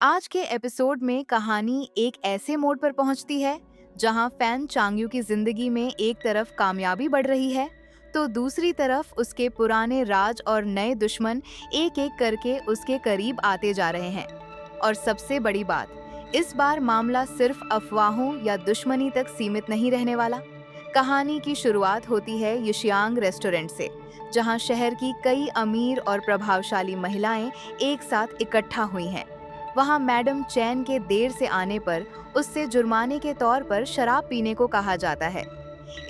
आज के एपिसोड में कहानी एक ऐसे मोड़ पर पहुंचती है जहां फैन चांग्यू की जिंदगी में एक तरफ कामयाबी बढ़ रही है तो दूसरी तरफ उसके पुराने राज और नए दुश्मन एक एक करके उसके करीब आते जा रहे हैं। और सबसे बड़ी बात, इस बार मामला सिर्फ अफवाहों या दुश्मनी तक सीमित नहीं रहने वाला। कहानी की शुरुआत होती है यशियांग रेस्टोरेंट से, जहां शहर की कई अमीर और प्रभावशाली महिलाएं एक साथ इकट्ठा हुई हैं। वहां मैडम चैन के देर से आने पर उससे जुर्माने के तौर पर शराब पीने को कहा जाता है।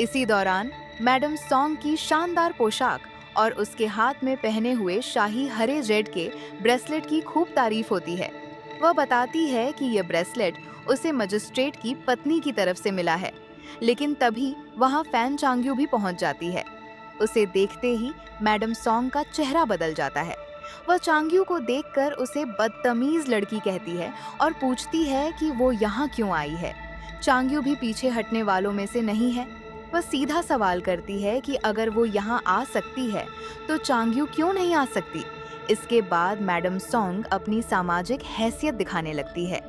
इसी दौरान मैडम सॉन्ग की शानदार पोशाक और उसके हाथ में पहने हुए शाही हरे जेड के ब्रेसलेट की खूब तारीफ होती है। वह बताती है कि यह ब्रेसलेट उसे मजिस्ट्रेट की पत्नी की तरफ से मिला है। लेकिन तभी वहां फैन चांग्यू भी पहुंच जाती है। उसे देखते ही मैडम सॉन्ग का चेहरा बदल जाता है। वह चांग्यू को देखकर उसे बदतमीज लड़की कहती है और पूछती है कि वो यहाँ क्यों आई है। चांग्यू भी पीछे हटने वालों में से नहीं है। वह सीधा सवाल करती है कि अगर वो यहाँ आ सकती है तो चांग्यू क्यों नहीं आ सकती। इसके बाद मैडम सॉन्ग अपनी सामाजिक हैसियत दिखाने लगती है।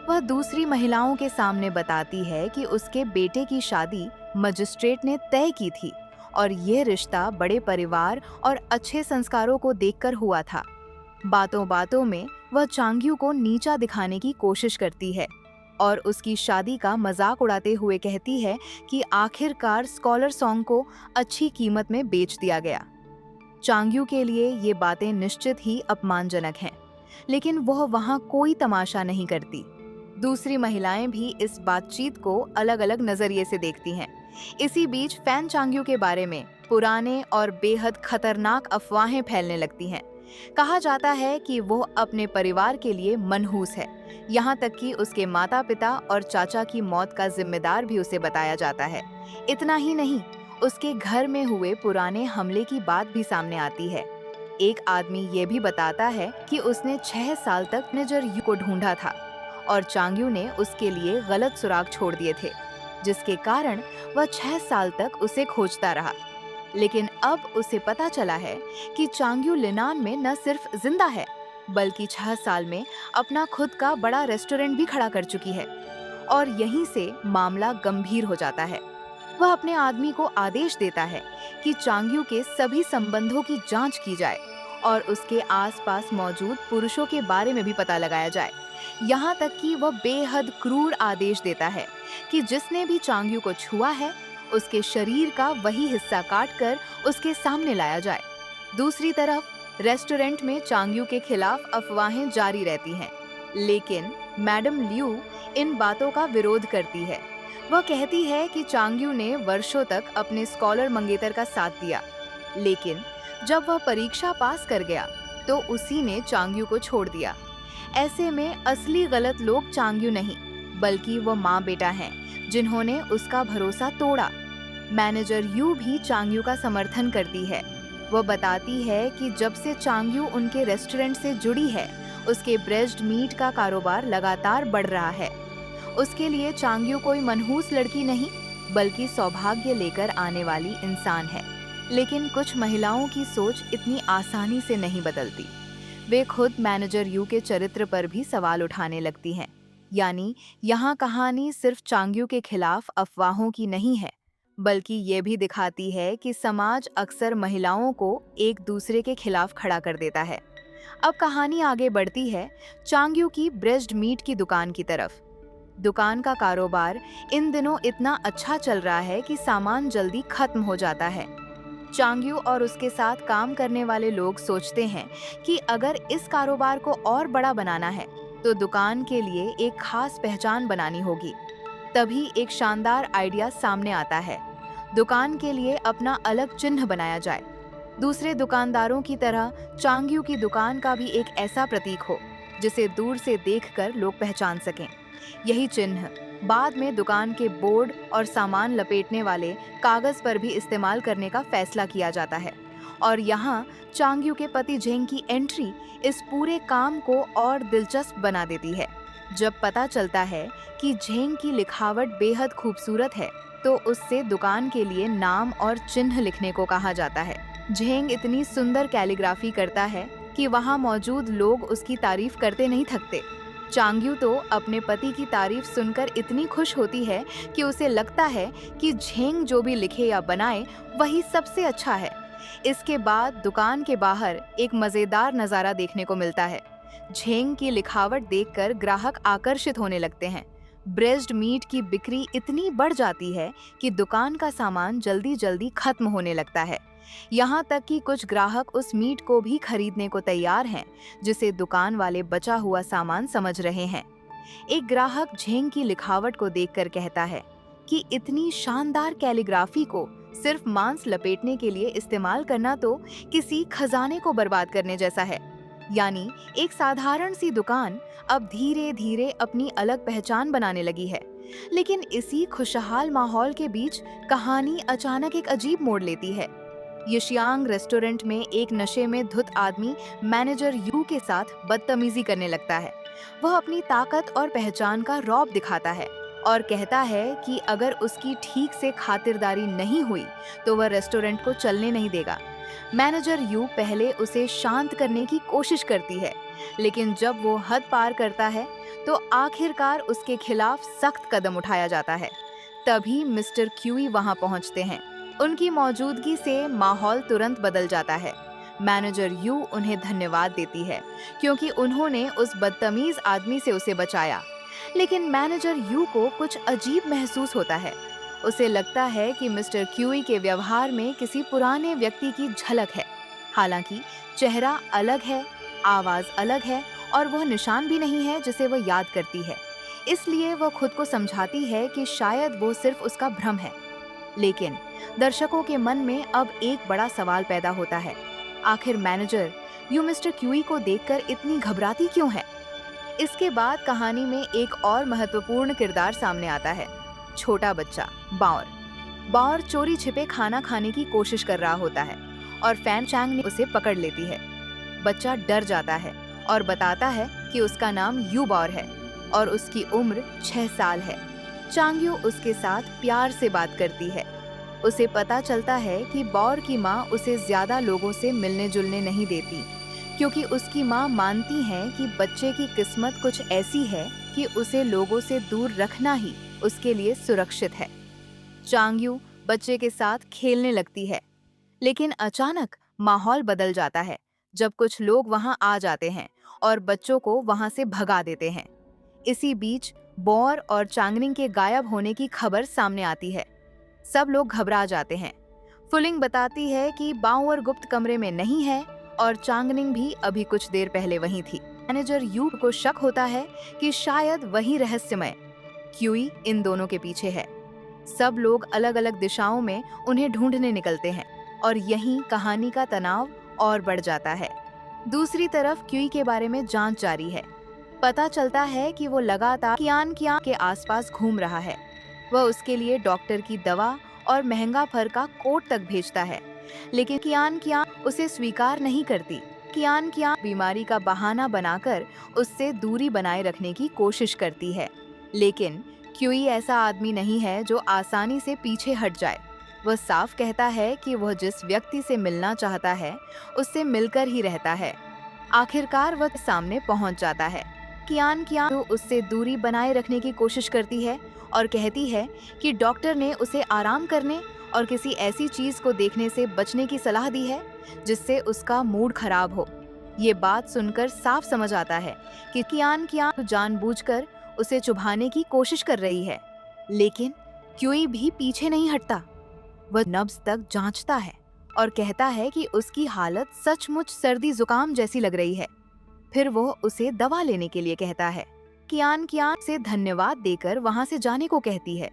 वह दूसरी महिलाओं के सामने बताती है कि उसके बेटे की शादी मजिस्ट्रेट ने तय की थी और ये रिश्ता बड़े परिवार और अच्छे संस्कारों को देखकर हुआ था। बातों बातों में वह चांग्यू को नीचा दिखाने की कोशिश करती है और उसकी शादी का मजाक उड़ाते हुए कहती है कि आखिरकार स्कॉलर सॉन्ग को अच्छी कीमत में बेच दिया गया। चांग्यू के लिए ये बातें निश्चित ही अपमानजनक हैं, लेकिन वह वहाँ कोई तमाशा नहीं करती। दूसरी महिलाएं भी इस बातचीत को अलग अलग नजरिए से देखती हैं। इसी बीच फैन चांग्यू के बारे में पुराने और बेहद खतरनाक अफवाहें फैलने लगती हैं। कहा जाता है कि वो अपने परिवार के लिए मनहूस है। यहाँ तक कि उसके माता पिता और चाचा की मौत का जिम्मेदार भी उसे बताया जाता है। इतना ही नहीं, उसके घर में हुए पुराने हमले की बात भी सामने आती है। एक आदमी ये भी बताता है कि उसने 6 साल तक मैनेजर यू को ढूंढा था और चांग्यू ने उसके लिए गलत सुराग छोड़ दिए थे, जिसके कारण वह 6 साल तक उसे खोजता रहा। लेकिन अब उसे पता चला है कि चांग्यू लिनान में न सिर्फ जिंदा है, बल्कि 6 साल में अपना खुद का बड़ा रेस्टोरेंट भी खड़ा कर चुकी है। और यहीं से मामला गंभीर हो जाता है। वह अपने आदमी को आदेश देता है कि चांग्यू के सभी संबंधों की जांच की जाए और उसके आसपास मौजूद पुरुषों के बारे में भी पता लगाया जाए। यहाँ तक कि वह बेहद क्रूर आदेश देता है कि जिसने भी चांग्यू को छुआ है उसके शरीर का वही हिस्सा काटकर उसके सामने लाया जाए। दूसरी तरफ रेस्टोरेंट में चांग्यू के खिलाफ अफवाहें जारी रहती हैं, लेकिन मैडम लियू इन बातों का विरोध करती है। वह कहती है कि चांग्यू ने वर्षों तक अपने स्कॉलर मंगेतर का साथ दिया, लेकिन जब वह परीक्षा पास कर गया तो उसी ने चांग्यू को छोड़ दिया। ऐसे में असली गलत लोग चांग्यू नहीं, बल्कि वो माँ बेटा हैं जिन्होंने उसका भरोसा तोड़ा। मैनेजर यू भी चांग्यू का समर्थन करती है। वह बताती है कि जब से चांग्यू उनके रेस्टोरेंट से जुड़ी है, उसके ब्रेस्ड मीट का कारोबार लगातार बढ़ रहा है। उसके लिए चांग्यू कोई मनहूस लड़की नहीं, बल्कि सौभाग्य लेकर आने वाली इंसान है। लेकिन कुछ महिलाओं की सोच इतनी आसानी से नहीं बदलती। वे खुद मैनेजर यू के चरित्र पर भी सवाल उठाने लगती हैं। यानी यहाँ कहानी सिर्फ चांग्यू के खिलाफ अफवाहों की नहीं है, बल्कि ये भी दिखाती है कि समाज अक्सर महिलाओं को एक दूसरे के खिलाफ खड़ा कर देता है। अब कहानी आगे बढ़ती है चांग्यू की ब्रेस्ड मीट की दुकान की तरफ। दुकान का कारोबार इन दिनों इतना अच्छा चल रहा है कि सामान जल्दी खत्म हो जाता है। चांग्यू और उसके साथ काम करने वाले लोग सोचते हैं कि अगर इस कारोबार को और बड़ा बनाना है तो दुकान के लिए एक खास पहचान बनानी होगी। तभी एक शानदार आइडिया सामने आता है। दुकान के लिए अपना अलग चिन्ह बनाया जाए। दूसरे दुकानदारों की तरह चांग्यू की दुकान का भी एक ऐसा प्रतीक हो जिसे दूर से देखकर लोग पहचान सकें। यही चिन्ह बाद में दुकान के बोर्ड और सामान लपेटने वाले कागज पर भी इस्तेमाल करने का फैसला किया जाता है। और यहाँ चांग्यू के पति झेंग की एंट्री इस पूरे काम को और दिलचस्प बना देती है। जब पता चलता है कि झेंग की लिखावट बेहद खूबसूरत है, तो उससे दुकान के लिए नाम और चिन्ह लिखने को कहा जाता है। झेंग इतनी सुंदर कैलीग्राफी करता है कि वहाँ मौजूद लोग उसकी तारीफ करते नहीं थकते। चांग्यू तो अपने पति की तारीफ सुनकर इतनी खुश होती है कि उसे लगता है कि झेंग जो भी लिखे या बनाए वही सबसे अच्छा है। इसके बाद दुकान के बाहर एक मजेदार नजारा देखने को मिलता है। झेंग की लिखावट देखकर ग्राहक आकर्षित होने लगते हैं। ब्रेस्ड मीट की बिक्री इतनी बढ़ जाती है कि दुकान का सामान जल्दी जल्दी खत्म होने लगता है। यहाँ तक कि कुछ ग्राहक उस मीट को भी खरीदने को तैयार हैं, जिसे दुकान वाले बचा हुआ सामान समझ रहे हैं। एक ग्राहक झेंग की लिखावट को देखकर कहता है कि इतनी शानदार कैलीग्राफी को सिर्फ मांस लपेटने के लिए इस्तेमाल करना तो किसी खजाने को बर्बाद करने जैसा है। यानी एक साधारण सी दुकान अब धीरे धीरे अपनी अलग पहचान बनाने लगी है। लेकिन इसी खुशहाल माहौल के बीच कहानी अचानक एक अजीब मोड़ लेती है। यशियांग रेस्टोरेंट में एक नशे में धुत आदमी मैनेजर यू के साथ बदतमीजी करने लगता है। वह अपनी ताकत और पहचान का रौब दिखाता है और कहता है कि अगर उसकी ठीक से खातिरदारी नहीं हुई तो वह रेस्टोरेंट को चलने नहीं देगा। मैनेजर यू पहले उसे शांत करने की कोशिश करती है, लेकिन जब वो हद पार करता है तो आखिरकार उसके खिलाफ सख्त कदम उठाया जाता है। तभी मिस्टर क्यूई वहां पहुंचते हैं। उनकी मौजूदगी से माहौल तुरंत बदल जाता है। मैनेजर यू उन्हें धन्यवाद देती है क्योंकि उन्होंने उस बदतमीज आदमी से उसे बचाया। लेकिन मैनेजर यू को कुछ अजीब महसूस होता है। उसे लगता है कि मिस्टर क्यूई के व्यवहार में किसी पुराने व्यक्ति की झलक है। हालांकि चेहरा अलग है, आवाज अलग है और वह निशान भी नहीं है जिसे वह याद करती है। इसलिए वह खुद को समझाती है कि शायद वो सिर्फ उसका भ्रम है। लेकिन दर्शकों के मन में अब एक बड़ा सवाल पैदा होता है। आखिर मैनेजर यू मिस्टर क्यूई को देखकर इतनी घबराती क्यों है? इसके बाद कहानी में एक और महत्वपूर्ण किरदार सामने आता है, छोटा बच्चा बाओर। बाओर चोरी छिपे खाना खाने की कोशिश कर रहा होता है और फैन चैंग ने उसे पकड़ लेती है। बच्चा डर जाता है और बताता है कि उसका नाम यू बाओर है और उसकी उम्र 6 साल है। चांग्यू उसके साथ प्यार से बात करती है। उसे पता चलता है कि बाओर की माँ उसे ज्यादा लोगों से मिलने जुलने नहीं देती, क्योंकि उसकी माँ मानती है कि बच्चे की किस्मत कुछ ऐसी है कि उसे लोगों से दूर रखना ही उसके लिए सुरक्षित है। चांग्यू बच्चे के साथ खेलने लगती है, लेकिन अचानक माहौल बदल जाता है जब कुछ लोग वहां आ जाते हैं और बच्चों को वहां से भगा देते हैं। इसी बीच बौर और चांगनिंग के गायब होने की खबर सामने आती है। सब लोग घबरा जाते हैं। फुलिंग बताती है कि बाओर गुप्त कमरे में नहीं है और चांगनिंग भी अभी कुछ देर पहले वहीं थी। मैनेजर यू को शक होता है कि शायद वही रहस्यमय क्यूई इन दोनों के पीछे है। सब लोग अलग अलग दिशाओं में उन्हें ढूंढने निकलते हैं और यहीं कहानी का तनाव और बढ़ जाता है। दूसरी तरफ क्यूई के बारे में जांच जारी है। पता चलता है कि वो लगातार कियान के आसपास घूम रहा है। वह उसके लिए डॉक्टर की दवा और महंगा फर का कोट तक भेजता है, लेकिन कियान उसे स्वीकार नहीं करती। कियान बीमारी का बहाना बनाकर उससे दूरी बनाए रखने की कोशिश करती है, लेकिन क्यूई ऐसा आदमी नहीं है जो आसानी से पीछे हट जाए। वह साफ कहता है कि वह जिस व्यक्ति से मिलना चाहता है उससे मिलकर ही रहता है। आखिरकार वह सामने पहुंच जाता है। कियान उससे दूरी बनाए रखने की कोशिश करती है और कहती है कि डॉक्टर ने उसे आराम करने और किसी ऐसी चीज को देखने से बचने की सलाह दी है जिससे उसका मूड खराब हो। ये बात सुनकर साफ समझ आता है कि कियान जानबूझकर उसे चुभाने की कोशिश कर रही है, लेकिन क्यूई भी पीछे नहीं हटता। वह नब्ज तक जांचता है और कहता है कि उसकी हालत सचमुच सर्दी जुकाम जैसी लग रही है। फिर वो उसे दवा लेने के लिए कहता है। कियान से धन्यवाद देकर वहां से जाने को कहती है।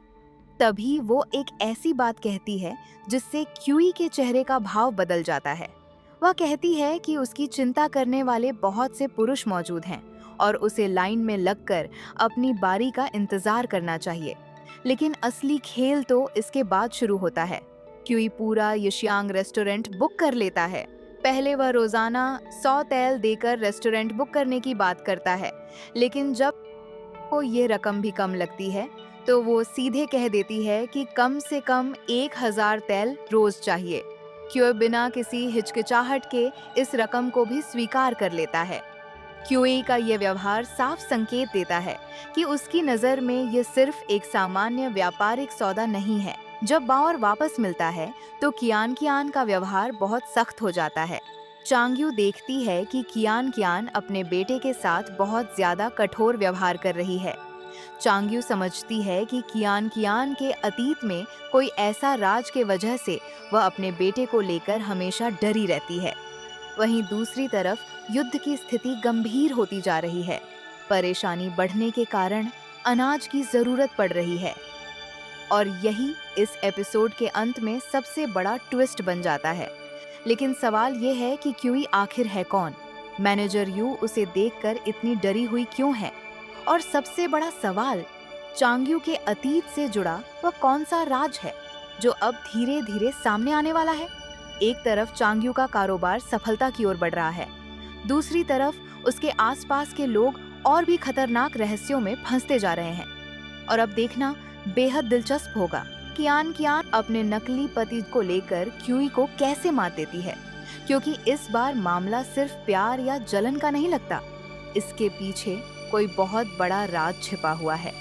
तभी वो एक ऐसी बात कहती है जिससे क्यूई के चेहरे का भाव बदल जाता है। वह कहती है कि उसकी चिंता करने वाले बहुत से पुरुष मौजूद हैं और उसे लाइन में लगकर अपनी बारी का इंतजार करना चाहिए। लेकिन असली खेल तो इसके बाद शुरू होता है। क्यूई पूरा यशियांग रेस्टोरेंट बुक कर लेता है। पहले वह रोजाना 100 तेल देकर रेस्टोरेंट बुक करने की बात करता है, लेकिन जब को ये रकम भी कम लगती है तो वो सीधे कह देती है कि कम से कम 1000 तेल रोज चाहिए। क्यूई बिना किसी हिचकिचाहट के इस रकम को भी स्वीकार कर लेता है। क्यूई का ये व्यवहार साफ संकेत देता है कि उसकी नज़र में ये सिर्फ एक सामान्य व्यापारिक सौदा नहीं है। जब बाओर वापस मिलता है तो कियान कियान का व्यवहार बहुत सख्त हो जाता है। चांग्यू देखती है कि कियान कियान अपने बेटे के साथ बहुत ज्यादा कठोर व्यवहार कर रही है। चांग्यू समझती है कि कियान कियान के अतीत में कोई ऐसा राज के वजह से वह अपने बेटे को लेकर हमेशा डरी रहती है। वहीं दूसरी तरफ युद्ध की स्थिति गंभीर होती जा रही है। परेशानी बढ़ने के कारण अनाज की जरूरत पड़ रही है और यही इस एपिसोड के अंत में सबसे बड़ा ट्विस्ट बन जाता है। लेकिन सवाल ये है कि क्यूई आखिर है कौन? मैनेजर यू उसे देखकर इतनी डरी हुई क्यों है? और सबसे बड़ा सवाल, चांग्यू के अतीत से जुड़ा वह कौन सा राज है जो अब धीरे धीरे सामने आने वाला है? एक तरफ चांग्यू का कारोबार सफलता की ओर बढ़ रहा है, दूसरी तरफ उसके आसपास के लोग और भी खतरनाक रहस्यों में फंसते जा रहे हैं। और अब देखना बेहद दिलचस्प होगा कियान कियान अपने नकली पति को लेकर क्यूई को कैसे मात देती है, क्योंकि इस बार मामला सिर्फ प्यार या जलन का नहीं लगता, इसके पीछे कोई बहुत बड़ा राज छिपा हुआ है।